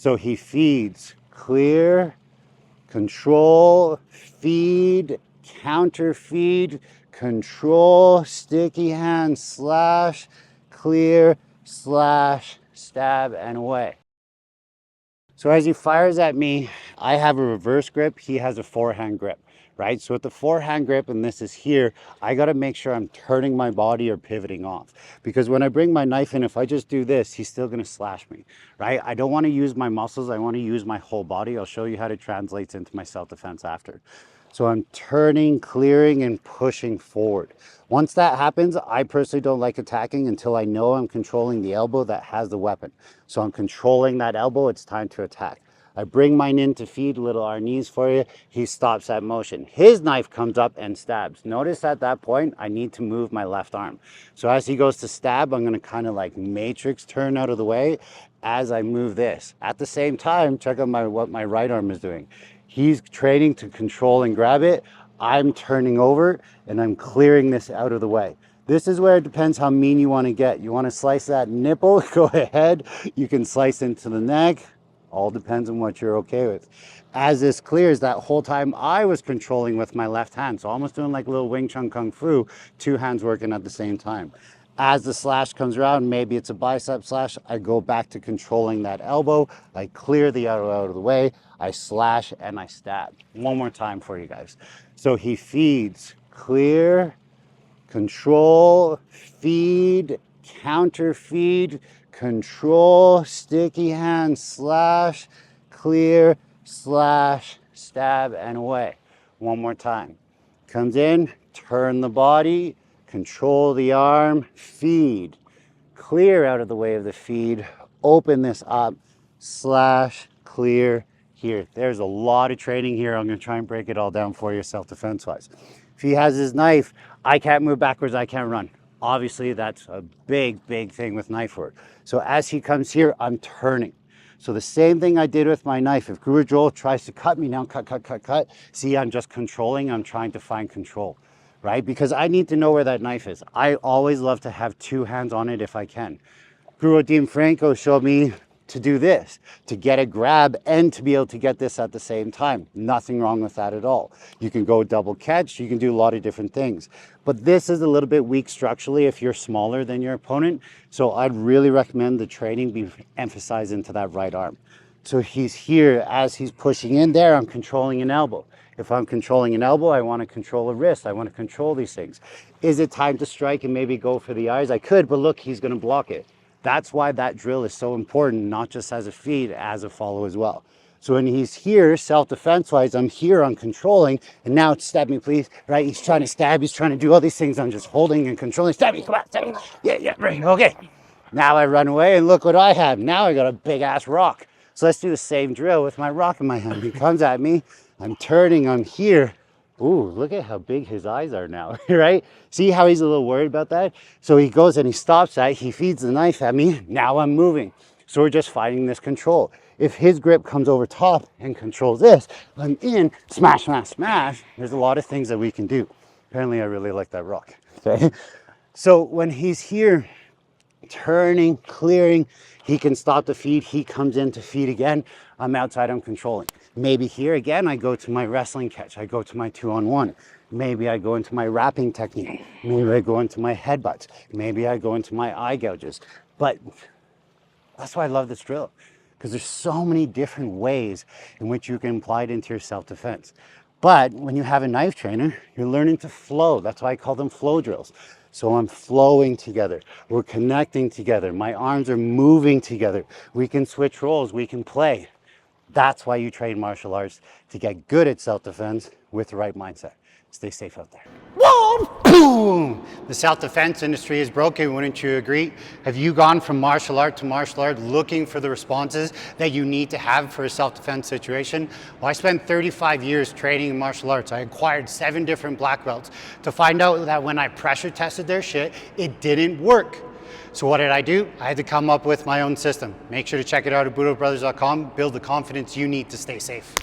So he feeds, clear, control, feed, counter feed, control, sticky hand, slash, clear, slash, stab, and away. So as he fires at me, I have a reverse grip, he has a forehand grip, right? So with the forehand grip, and this is here, I gotta make sure I'm turning my body or pivoting off. Because when I bring my knife in, if I just do this, he's still gonna slash me, right? I don't wanna use my muscles, I wanna use my whole body. I'll show you how it translates into my self-defense after. So I'm turning, clearing, and pushing forward. Once that happens, I personally don't like attacking until I know I'm controlling the elbow that has the weapon. So I'm controlling that elbow, it's time to attack. I bring mine in to feed, little R knees for you. He stops that motion. His knife comes up and stabs. Notice at that point, I need to move my left arm. So as he goes to stab, I'm gonna kind of like matrix turn out of the way as I move this. At the same time, check out what my right arm is doing. He's training to control and grab it. I'm turning over and I'm clearing this out of the way. This is where it depends how mean you want to get. You want to slice that nipple, go ahead. You can slice into the neck. All depends on what you're okay with. As this clears, that whole time I was controlling with my left hand. So almost doing like a little Wing Chun Kung Fu, two hands working at the same time. As the slash comes around, maybe it's a bicep slash, I go back to controlling that elbow. I clear the elbow out of the way. I slash and I stab. One more time for you guys. So he feeds, clear, control, feed, counter feed, control, sticky hand, slash, clear, slash, stab, and away. One more time. Comes in, turn the body, control the arm, feed, clear out of the way of the feed, open this up, slash, clear, here. There's a lot of training here. I'm gonna try and break it all down for you self-defense wise. If he has his knife, I can't move backwards, I can't run. Obviously that's a big thing with knife work. So as he comes here, I'm turning. So the same thing I did with my knife. If Guru Joel tries to cut me now, cut. See, I'm just controlling, I'm trying to find control, right? Because I need to know where that knife is. I always love to have two hands on it if I can. Guru Dean Franco showed me to do this, to get a grab and to be able to get this at the same time. Nothing wrong with that at all. You can go double catch, you can do a lot of different things. But this is a little bit weak structurally if you're smaller than your opponent. So I'd really recommend the training be emphasized into that right arm. So he's here, as he's pushing in there, I'm controlling an elbow. If I'm controlling an elbow, I want to control a wrist. I want to control these things. Is it time to strike and maybe go for the eyes? I could, but look, he's going to block it. That's why that drill is so important, not just as a feed, as a follow as well. So when he's here, self-defense wise, I'm here, I'm controlling, and now it's stab me please, right? He's trying to stab, he's trying to do all these things. I'm just holding and controlling. Stab me, come on, stab me. Yeah, right, okay. Now I run away and look what I have. Now I got a big ass rock. So let's do the same drill with my rock in my hand. He comes at me, I'm turning, I'm here. Ooh, look at how big his eyes are now, right? See how he's a little worried about that? So he goes and he stops that, he feeds the knife at me, now I'm moving. So we're just fighting this control. If his grip comes over top and controls this, I'm in, smash, smash, smash. There's a lot of things that we can do. Apparently I really like that rock, okay? So when he's here, turning, clearing, he can stop the feed, he comes in to feed again, I'm outside, I'm controlling. Maybe here again, I go to my wrestling catch, I go to my 2-on-1. Maybe I go into my wrapping technique. Maybe I go into my headbutts. Maybe I go into my eye gouges. But that's why I love this drill, because there's so many different ways in which you can apply it into your self-defense. But when you have a knife trainer, you're learning to flow. That's why I call them flow drills. So I'm flowing together. We're connecting together. My arms are moving together. We can switch roles. We can play. That's why you train martial arts, to get good at self-defense with the right mindset. Stay safe out there. Whoa! Boom! The self-defense industry is broken, wouldn't you agree? Have you gone from martial art to martial art looking for the responses that you need to have for a self-defense situation? Well, I spent 35 years training in martial arts. I acquired 7 different black belts to find out that when I pressure tested their shit, it didn't work. So what did I do? I had to come up with my own system. Make sure to check it out at budobrothers.com. Build the confidence you need to stay safe.